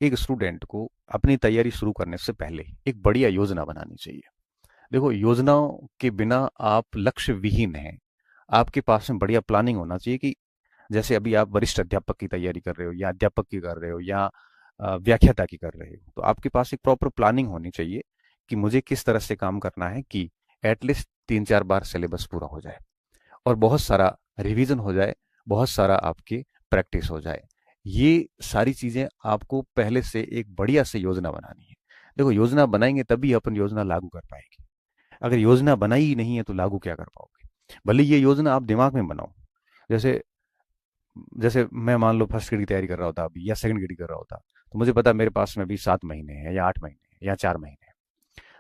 एक स्टूडेंट को अपनी तैयारी शुरू करने से पहले एक बढ़िया योजना बनानी चाहिए। देखो, योजनाओं के बिना आप लक्ष्य विहीन हैं। आपके पास में बढ़िया प्लानिंग होना चाहिए कि जैसे अभी आप वरिष्ठ अध्यापक की तैयारी कर रहे हो या अध्यापक की कर रहे हो या व्याख्याता की कर रहे हो, तो आपके पास एक प्रॉपर प्लानिंग होनी चाहिए कि मुझे किस तरह से काम करना है कि एटलीस्ट 3-4 बार सिलेबस पूरा हो जाए और बहुत सारा रिवीजन हो जाए, बहुत सारा आपकी प्रैक्टिस हो जाए। ये सारी चीज़ें आपको पहले से एक बढ़िया से योजना बनानी है। देखो, योजना बनाएंगे तभी अपन योजना लागू कर पाएंगे। अगर योजना बनाई ही नहीं है तो लागू क्या कर पाओगे? भले ये योजना आप दिमाग में बनाओ। जैसे जैसे मैं मान लो फर्स्ट ग्रेड की तैयारी कर रहा होता अभी या सेकंड ग्रेड की कर रहा होता, तो मुझे पता मेरे पास में अभी 7 महीने हैं या 8 महीने हैं या 4 महीने हैं।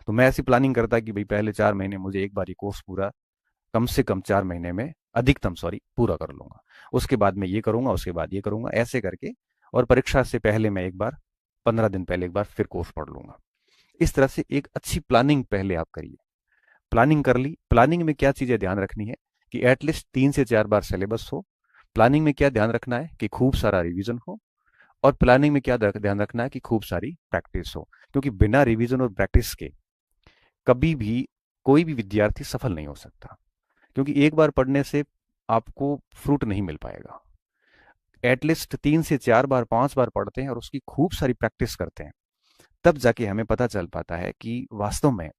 तो मैं ऐसी प्लानिंग करता कि भाई पहले 4 महीने मुझे एक बार ये कोर्स पूरा, कम से कम 4 महीने में, अधिकतम सॉरी, पूरा कर लूंगा। उसके बाद मैं ये करूंगा, उसके बाद ये करूंगा, ऐसे करके। और परीक्षा से पहले मैं एक बार, 15 दिन पहले एक बार फिर कोर्स पढ़ लूंगा। इस तरह से एक अच्छी प्लानिंग पहले आप करिए। प्लानिंग कर ली, प्लानिंग में क्या चीजें ध्यान रखनी है कि एटलीस्ट 3 से 4 बार सिलेबस हो। प्लानिंग में क्या ध्यान रखना है कि खूब सारा रिवीजन हो। और प्लानिंग में क्या ध्यान रखना है कि खूब सारी प्रैक्टिस हो। क्योंकि बिना रिवीजन और प्रैक्टिस के कभी भी कोई भी विद्यार्थी सफल नहीं हो सकता। क्योंकि एक बार पढ़ने से आपको फ्रूट नहीं मिल पाएगा। एटलीस्ट 3 से 4 बार, 5 बार पढ़ते हैं और उसकी खूब सारी प्रैक्टिस करते हैं, तब जाके हमें पता चल पाता है कि वास्तव में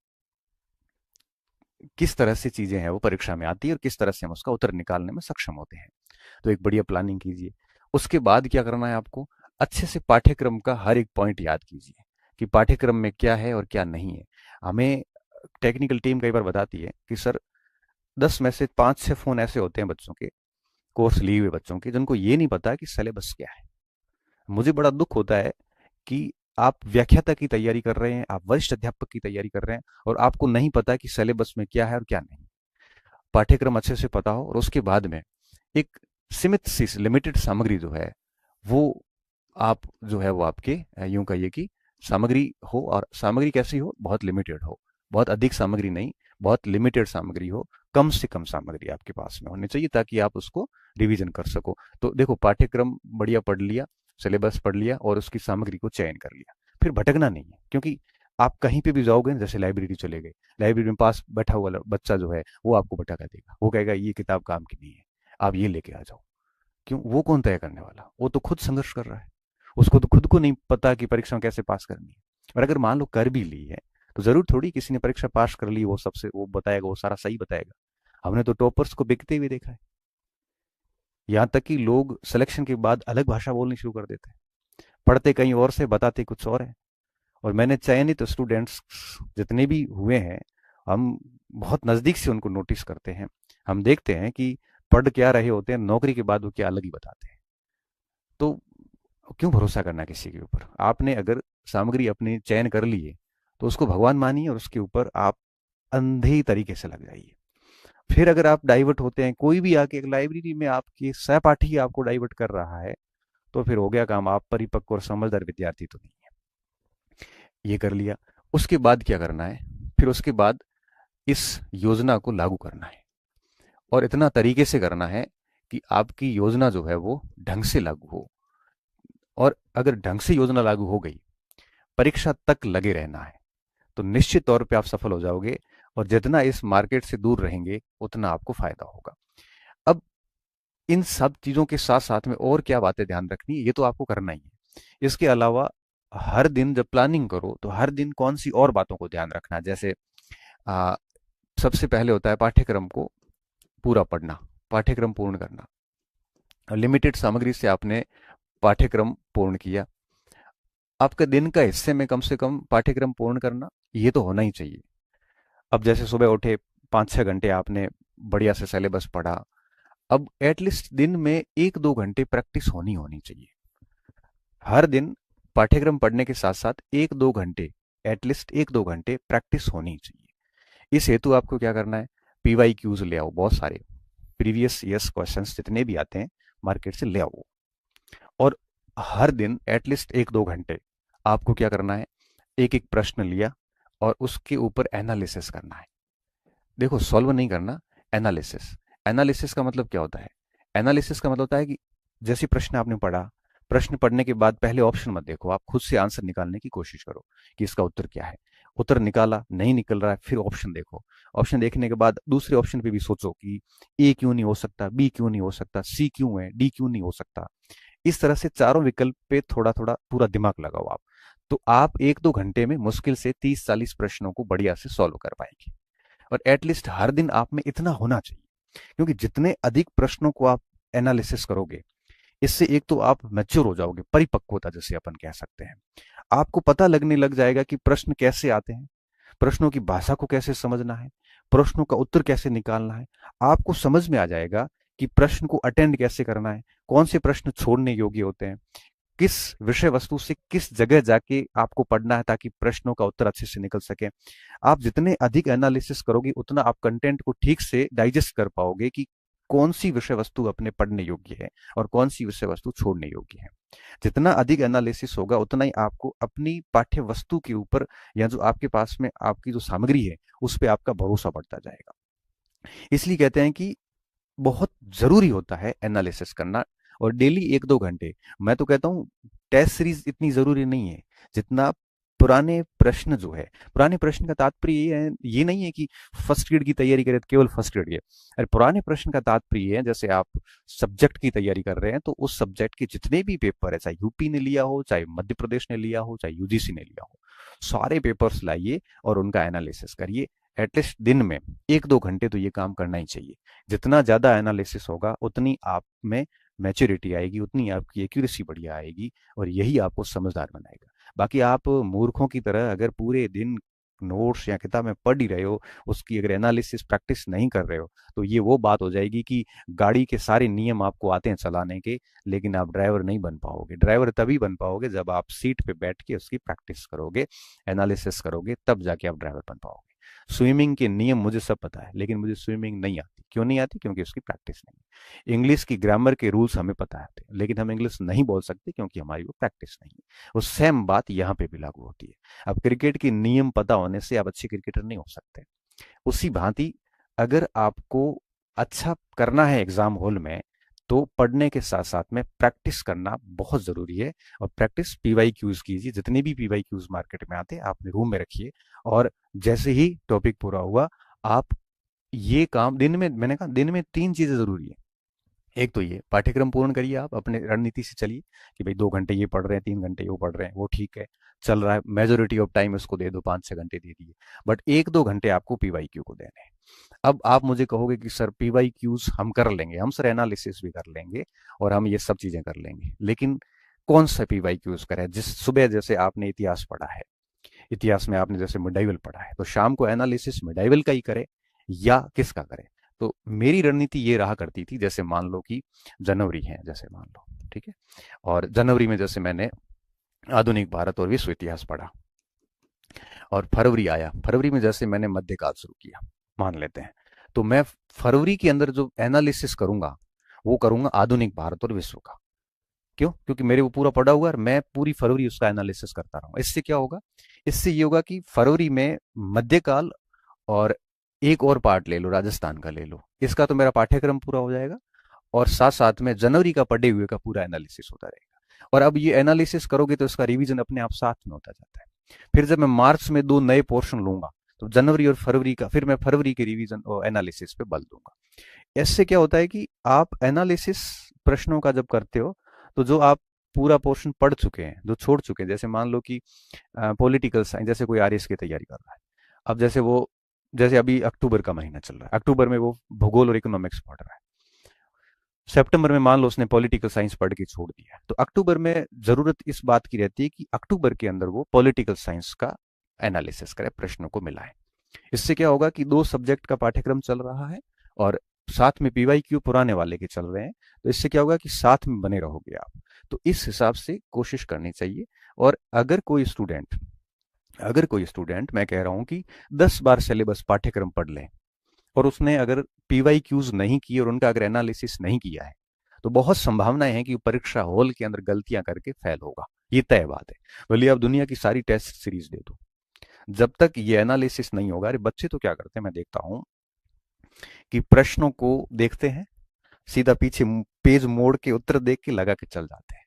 किस तरह से चीजें हैं वो परीक्षा में आती है और किस तरह से हम उसका उत्तर निकालने में सक्षम होते हैं। तो एक बढ़िया प्लानिंग कीजिए। उसके बाद क्या करना है आपको? अच्छे से पाठ्यक्रम का हर एक पॉइंट याद कीजिए कि पाठ्यक्रम में क्या है और क्या नहीं है। हमें टेक्निकल टीम कई बार बताती है कि सर, 10 में से 5-6 फोन ऐसे होते हैं बच्चों के, कोर्स लिए हुए बच्चों के, जिनको ये नहीं पता कि सिलेबस क्या है। मुझे बड़ा दुख होता है कि आप व्याख्याता की तैयारी कर रहे हैं, आप वरिष्ठ अध्यापक की तैयारी कर रहे हैं और आपको नहीं पता कि सिलेबस में क्या है और क्या नहीं। पाठ्यक्रम अच्छे से पता हो और उसके बाद में एक सीमित सी लिमिटेड सामग्री जो है वो आप जो है वो आपके यूं कहिए कि सामग्री हो। और सामग्री कैसी हो? बहुत लिमिटेड हो। बहुत अधिक सामग्री नहीं, बहुत लिमिटेड सामग्री हो। कम से कम सामग्री आपके पास में होनी चाहिए ताकि आप उसको रिवीजन कर सको। तो देखो, पाठ्यक्रम बढ़िया पढ़ लिया, सिलेबस पढ़ लिया और उसकी सामग्री को चयन कर लिया, फिर भटकना नहीं है। क्योंकि आप कहीं पे भी जाओगे, जैसे लाइब्रेरी चले गए, लाइब्रेरी में पास बैठा हुआ बच्चा जो है वो आपको भटका देगा। वो कहेगा ये किताब काम की नहीं है, आप ये लेके आ जाओ। क्यों? वो कौन तय करने वाला? वो तो खुद संघर्ष कर रहा है। उसको तो खुद को नहीं पता कि परीक्षा कैसे पास करनी है। और अगर मान लो कर भी ली है, तो जरूर थोड़ी किसी ने परीक्षा पास कर ली वो सबसे वो बताएगा, वो सारा सही बताएगा। हमने तो टॉपर्स को बिकते हुए देखा है। यहाँ तक कि लोग सिलेक्शन के बाद अलग भाषा बोलनी शुरू कर देते हैं, पढ़ते कहीं और से, बताते कुछ और है। और मैंने चयनित स्टूडेंट्स जितने भी हुए हैं, हम बहुत नज़दीक से उनको नोटिस करते हैं। हम देखते हैं कि पढ़ क्या रहे होते हैं, नौकरी के बाद वो क्या अलग ही बताते हैं। तो क्यों भरोसा करना किसी के ऊपर? आपने अगर सामग्री अपनी चयन कर ली है तो उसको भगवान मानिए और उसके ऊपर आप अंधे तरीके से लग जाइए। फिर अगर आप डाइवर्ट होते हैं, कोई भी आके एक लाइब्रेरी में आपके सहपाठी आपको डाइवर्ट कर रहा है, तो फिर हो गया काम। आप परिपक्व और समझदार विद्यार्थी तो नहीं है। ये कर लिया। उसके बाद क्या करना है? फिर उसके बाद इस योजना को लागू करना है और इतना तरीके से करना है कि आपकी योजना जो है वो ढंग से लागू हो। और अगर ढंग से योजना लागू हो गई, परीक्षा तक लगे रहना है, तो निश्चित तौर पे आप सफल हो जाओगे। और जितना इस मार्केट से दूर रहेंगे उतना आपको फायदा होगा। अब इन सब चीजों के साथ साथ में और क्या बातें ध्यान रखनी है, ये तो आपको करना ही है। इसके अलावा हर दिन जब प्लानिंग करो तो हर दिन कौन सी और बातों को ध्यान रखना है। जैसे आ, सबसे पहले होता है पाठ्यक्रम को पूरा पढ़ना, पाठ्यक्रम पूर्ण करना। लिमिटेड सामग्री से आपने पाठ्यक्रम पूर्ण किया, आपका दिन का हिस्से में कम से कम पाठ्यक्रम पूर्ण करना, ये तो होना ही चाहिए। अब जैसे सुबह उठे, 5-6 घंटे आपने बढ़िया से सिलेबस पढ़ा, अब एटलीस्ट दिन में 1-2 घंटे प्रैक्टिस होनी होनी चाहिए। हर दिन पाठ्यक्रम पढ़ने के साथ साथ 1-2 घंटे, एटलीस्ट 1-2 घंटे प्रैक्टिस होनी चाहिए। इस हेतु आपको क्या करना है? पीवाई क्यूज ले आओ, बहुत सारे प्रीवियस ईयर्स क्वेश्चंस जितने भी आते हैं मार्केट से ले आओ। और हर दिन एटलीस्ट 1-2 घंटे आपको क्या करना है? एक एक प्रश्न लिया और उसके ऊपर एनालिसिस करना है। देखो, सॉल्व नहीं करना, एनालिसिस। एनालिसिस का मतलब क्या होता है? एनालिसिस का मतलब होता है कि जैसे प्रश्न आपने पढ़ा, प्रश्न पढ़ने के बाद पहले ऑप्शन मत देखो, आप खुद से आंसर निकालने की कोशिश करो कि इसका उत्तर क्या है। उत्तर निकाला, नहीं निकल रहा है, फिर ऑप्शन देखो। ऑप्शन देखने के बाद दूसरे ऑप्शन पे भी सोचो कि ए क्यों नहीं हो सकता, बी क्यों नहीं हो सकता, सी क्यों है, डी क्यों नहीं हो सकता। इस तरह से चारों विकल्प पे थोड़ा थोड़ा पूरा दिमाग लगाओ आप। तो आप 1-2 घंटे में मुश्किल से 30-40 प्रश्नों को बढ़िया से सॉल्व कर पाएंगे। और एटलीस्ट हर दिन आप में इतना होना चाहिए, क्योंकि जितने अधिक प्रश्नों को आप एनालिसिस करोगे, इससे एक तो आप मैच्योर हो जाओगे, परिपक्वता जिसे अपन कह सकते हैं। आपको पता लगने लग जाएगा कि प्रश्न कैसे आते हैं, प्रश्नों की भाषा को कैसे समझना है, प्रश्नों का उत्तर कैसे निकालना है। आपको समझ में आ जाएगा कि प्रश्न को अटेंड कैसे करना है, कौन से प्रश्न छोड़ने योग्य होते हैं, किस विषय वस्तु से किस जगह जाके आपको पढ़ना है ताकि प्रश्नों का उत्तर अच्छे से निकल सके। आप जितने अधिक एनालिसिस करोगे उतना आप कंटेंट को ठीक से डाइजेस्ट कर पाओगे कि कौन सी विषय वस्तु अपने पढ़ने योग्य है और कौन सी विषय वस्तु छोड़ने योग्य है। जितना अधिक एनालिसिस होगा उतना ही आपको अपनी पाठ्य वस्तु के ऊपर या जो आपके पास में आपकी जो सामग्री है उस पर आपका भरोसा बढ़ता जाएगा। इसलिए कहते हैं कि बहुत जरूरी होता है एनालिसिस करना, और डेली 1-2 घंटे। मैं तो कहता हूँ टेस्ट सीरीज इतनी जरूरी नहीं है जितना पुराने प्रश्न जो है। पुराने प्रश्न का तात्पर्य ये नहीं है कि फर्स्ट ग्रेड की तैयारी करें तो केवल फर्स्ट ग्रेड के। अरे पुराने प्रश्न का तात्पर्य है जैसे आप सब्जेक्ट की तैयारी कर रहे हैं तो उस सब्जेक्ट के जितने भी पेपर है, चाहे यूपी ने लिया हो, चाहे मध्य प्रदेश ने लिया हो, चाहे यूजीसी ने लिया हो, सारे पेपर्स लाइए और उनका एनालिसिस करिए। एटलीस्ट दिन में 1-2 घंटे तो ये काम करना ही चाहिए। जितना ज्यादा एनालिसिस होगा उतनी आप में मैच्योरिटी आएगी, उतनी आपकी एक्यूरेसी बढ़िया आएगी, और यही आपको समझदार बनाएगा। बाकी आप मूर्खों की तरह अगर पूरे दिन नोट्स या किताब में पढ़ ही रहे हो, उसकी अगर एनालिसिस प्रैक्टिस नहीं कर रहे हो, तो ये वो बात हो जाएगी कि गाड़ी के सारे नियम आपको आते हैं चलाने के, लेकिन आप ड्राइवर नहीं बन पाओगे। ड्राइवर तभी बन पाओगे जब आप सीट पे बैठ के उसकी प्रैक्टिस करोगे, एनालिसिस करोगे, तब जाके आप ड्राइवर बन पाओगे। स्विमिंग के नियम मुझे सब पता है, लेकिन मुझे स्विमिंग नहीं आती। क्यों नहीं आती? क्योंकि उसकी प्रैक्टिस नहीं। इंग्लिश की ग्रामर के रूल्स हमें पता है, लेकिन हम इंग्लिश नहीं बोल सकते क्योंकि हमारी वो प्रैक्टिस नहीं है। वो सेम बात यहाँ पे भी लागू होती है। अब क्रिकेट के नियम पता होने से आप अच्छे क्रिकेटर नहीं हो सकते। उसी भांति अगर आपको अच्छा करना है एग्जाम हॉल में, तो पढ़ने के साथ साथ में प्रैक्टिस करना बहुत जरूरी है। और प्रैक्टिस पीवाई क्यूज कीजिए, जितने भी पीवाई क्यूज मार्केट में आते हैं आप अपने रूम में रखिए, और जैसे ही टॉपिक पूरा हुआ आप ये काम दिन में, मैंने कहा दिन में 3 चीजें जरूरी है। एक तो ये पाठ्यक्रम पूर्ण करिए, आप अपने रणनीति से चलिए कि भाई 2 घंटे ये पढ़ रहे हैं, 3 घंटे वो पढ़ रहे हैं, वो ठीक है, चल रहा है। मेजोरिटी ऑफ टाइम इसको दे दो, 5-6 घंटे दे दिए, बट 1-2 घंटे आपको पीवाई क्यू को देने हैं। अब आप मुझे कहोगे कि सर पीवाई क्यूज हम कर लेंगे, हम सर एनालिसिस भी कर लेंगे और हम ये सब चीजें कर लेंगे, लेकिन कौन सा पीवाई क्यूज करें? जिस सुबह जैसे आपने इतिहास पढ़ा है, इतिहास में आपने जैसे मिडाइवल पढ़ा है, तो शाम को एनालिसिस मिडाइवल का ही करे या किसका करे? तो मेरी रणनीति ये रहा करती थी, जैसे मान लो कि जनवरी है, जैसे मान लो, ठीक है, और जनवरी में जैसे मैंने आधुनिक भारत और विश्व इतिहास पढ़ा, और फरवरी आया, फरवरी में जैसे मैंने मध्यकाल शुरू किया, मान लेते हैं, तो मैं फरवरी के अंदर जो एनालिसिस करूंगा वो करूंगा आधुनिक भारत और विश्व का। क्यों? क्योंकि मेरे वो पूरा पड़ा हुआ है और मैं पूरी फरवरी उसका एनालिसिस करता रहूंगा। इससे क्या होगा? इससे ये होगा कि फरवरी में मध्यकाल और एक और पार्ट ले लो, राजस्थान का ले लो, इसका तो मेरा पाठ्यक्रम पूरा हो जाएगा, और साथ साथ में जनवरी का पढ़े हुए का पूरा एनालिसिस होता रहेगा। और अब ये एनालिसिस करोगे तो इसका रिवीजन अपने आप साथ में होता जाता है। फिर जब मैं मार्च में 2 नए पोर्शन लूंगा तो जनवरी और फरवरी का फिर मैं फरवरी के रिवीजन और एनालिसिस पे बल दूंगा। इससे क्या होता है कि आप एनालिसिस प्रश्नों का जब करते हो तो जो आप पूरा पोर्शन पढ़ चुके हैं, जो छोड़ चुके हैं, जैसे मान लो कि पॉलिटिकल साइंस, जैसे कोई आरएस की तैयारी कर रहा है, अब जैसे वो, जैसे अभी अक्टूबर का महीना चल रहा है, अक्टूबर में वो भूगोल और इकोनॉमिक्स पढ़ रहा है, सितंबर में मान लो उसने पॉलिटिकल साइंस पढ़ के छोड़ दिया, तो अक्टूबर में जरूरत इस बात की रहती है कि अक्टूबर के अंदर वो पॉलिटिकल साइंस का एनालिसिस करे, प्रश्नों को मिलाए। इससे क्या होगा कि 2 सब्जेक्ट का पाठ्यक्रम चल रहा है और साथ में पीवाई क्यू पुराने वाले के चल रहे हैं, तो इससे क्या होगा कि साथ में बने रहोगे आप। तो इस हिसाब से कोशिश करनी चाहिए। और अगर कोई स्टूडेंट मैं कह रहा हूं कि 10 बार सिलेबस पाठ्यक्रम पढ़ ले, और उसने अगर पीवाई क्यूज नहीं किए और उनका अगर एनालिसिस नहीं किया है, तो बहुत संभावनाएं हैं कि परीक्षा हॉल के अंदर गलतियां करके फेल होगा। ये तय बात है। बोलिए आप दुनिया की सारी टेस्ट सीरीज दे दो, जब तक ये एनालिसिस नहीं होगा, अरे बच्चे तो क्या करते हैं, मैं देखता हूं कि प्रश्नों को देखते हैं, सीधा पीछे पेज मोड़ के उत्तर देख के लगा के चल जाते हैं।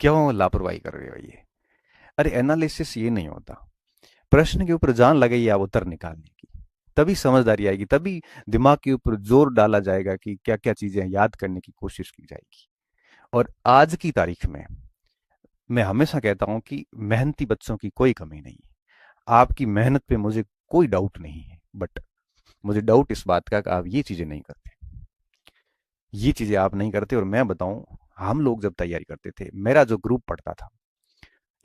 क्यों लापरवाही कर रहे हो ये? अरे एनालिसिस ये नहीं होता। प्रश्न के ऊपर जान लगाइए आप उत्तर निकालने की, तभी समझदारी आएगी, तभी दिमाग के ऊपर जोर डाला जाएगा कि क्या क्या चीजें याद करने की कोशिश की जाएगी। और आज की तारीख में मैं हमेशा कहता हूं कि मेहनती बच्चों की कोई कमी नहीं है। आपकी मेहनत पे मुझे कोई डाउट नहीं है, बट मुझे डाउट इस बात का कि आप ये चीजें नहीं करते। ये चीजें आप नहीं करते। और मैं बताऊं, हम लोग जब तैयारी करते थे, मेरा जो ग्रुप पढ़ता था,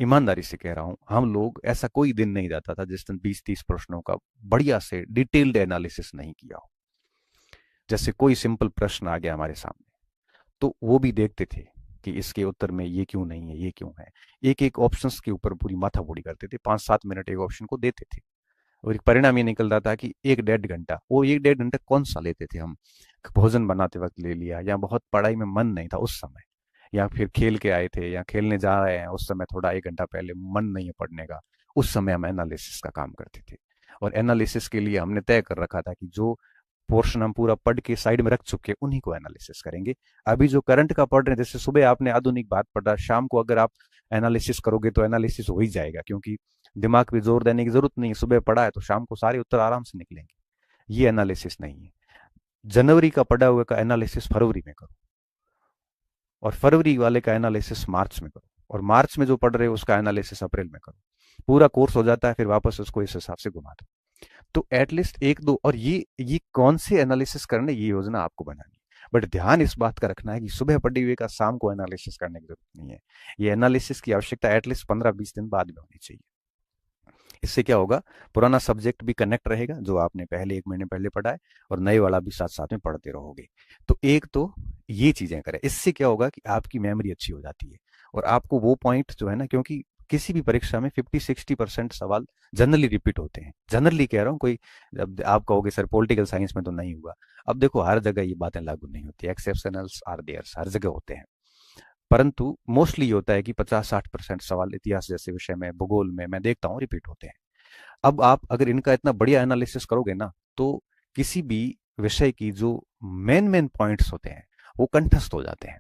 ईमानदारी से कह रहा हूं, हम लोग ऐसा कोई दिन नहीं जाता था जिस दिन 20-30 प्रश्नों का बढ़िया से डिटेल्ड एनालिसिस नहीं किया हो। जैसे कोई सिंपल प्रश्न आ गया हमारे सामने, तो वो भी देखते थे कि इसके उत्तर में ये क्यों नहीं है, ये क्यों है। एक एक ऑप्शंस के ऊपर पूरी माथापच्ची करते थे, 5-7 मिनट एक ऑप्शन को देते थे। और एक परिणाम ये निकलता था कि 1-1.5 घंटा, वो 1-1.5 घंटा कौन सा लेते थे हम? भोजन बनाते वक्त ले लिया, या बहुत पढ़ाई में मन नहीं था उस समय, या फिर खेल के आए थे या खेलने जा रहे हैं उस समय, थोड़ा 1 घंटा पहले मन नहीं है पढ़ने का, उस समय हम एनालिसिस का काम करते थे। और एनालिसिस के लिए हमने तय कर रखा था कि जो पोर्शन हम पूरा पढ़ के साइड में रख चुके उन्हीं को एनालिसिस करेंगे। अभी जो करंट का पढ़ रहे हैं, जैसे सुबह आपने आधुनिक बात पढ़ा, शाम को अगर आप एनालिसिस करोगे तो एनालिसिस हो ही जाएगा, क्योंकि दिमाग पे जोर देने की जरूरत नहीं है। सुबह पढ़ा है तो शाम को सारे उत्तर आराम से निकलेंगे। ये एनालिसिस नहीं है। जनवरी का पढ़ा हुआ का एनालिसिस फरवरी में करो, और फरवरी वाले का एनालिसिस मार्च में करो, और मार्च में जो पढ़ रहे हो उसका एनालिसिस अप्रैल में करो। पूरा कोर्स हो जाता है, फिर वापस उसको इस हिसाब से घुमा दो। तो एटलीस्ट एक दो, और ये कौन से एनालिसिस करने, ये योजना आपको बनानी है। बट ध्यान इस बात का रखना है कि सुबह पढ़े हुए का शाम को एनालिसिस करने की जरूरत नहीं है। ये एनालिसिस की आवश्यकता एटलीस्ट 15-20 दिन बाद में होनी चाहिए। इससे क्या होगा, पुराना सब्जेक्ट भी कनेक्ट रहेगा जो आपने पहले 1 महीने पहले पढ़ा है, और नए वाला भी साथ साथ में पढ़ते रहोगे। तो एक तो ये चीजें करें। इससे क्या होगा कि आपकी मेमोरी अच्छी हो जाती है, और आपको वो पॉइंट जो है ना, क्योंकि किसी भी परीक्षा में 50-60% सवाल जनरली रिपीट होते हैं। जनरली कह रहा हूँ, कोई अब आप कहोगे सर पॉलिटिकल साइंस में तो नहीं हुआ। अब देखो, हर जगह ये बातें लागू नहीं होती, एक्सेप्शनल्स आर देयर्स, हर जगह होते हैं। परंतु मोस्टली होता है कि 50-60% सवाल इतिहास जैसे विषय में, भूगोल में मैं देखता हूँ रिपीट होते हैं। अब आप अगर इनका इतना बढ़िया एनालिसिस करोगे ना, तो किसी भी विषय की जो मेन मेन पॉइंट्स होते हैं वो कंठस्थ हो जाते हैं।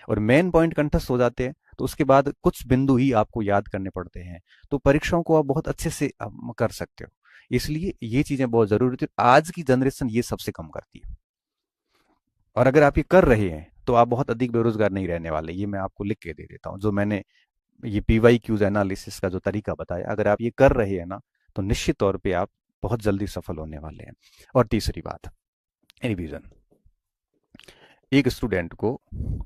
और मेन पॉइंट कंठस्थ हो जाते हैं तो उसके बाद कुछ बिंदु ही आपको याद करने पड़ते हैं, तो परीक्षाओं को आप बहुत अच्छे से कर सकते हो। इसलिए ये चीजें बहुत जरूरी थी। आज की जनरेशन ये सबसे कम करती है, और अगर आप ये कर रहे हैं तो आप बहुत अधिक बेरोजगार नहीं रहने वाले। ये मैं आपको लिख के दे देता हूँ, जो मैंने ये पीवाई क्यूज एनालिसिस का जो तरीका बताया, अगर आप ये कर रहे हैं ना, तो निश्चित तौर पे आप बहुत जल्दी सफल होने वाले हैं। और तीसरी बात, रिवीजन। एक स्टूडेंट को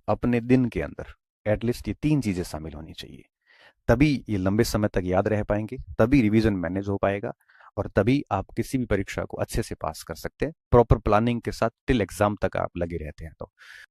अपने दिन के अंदर एटलीस्ट ये 3 चीजें शामिल होनी चाहिए, तभी ये लंबे समय तक याद रह पाएंगे, तभी रिवीजन मैनेज हो पाएगा, और तभी आप किसी भी परीक्षा को अच्छे से पास कर सकते हैं, प्रॉपर प्लानिंग के साथ टिल एग्जाम तक आप लगे रहते हैं तो।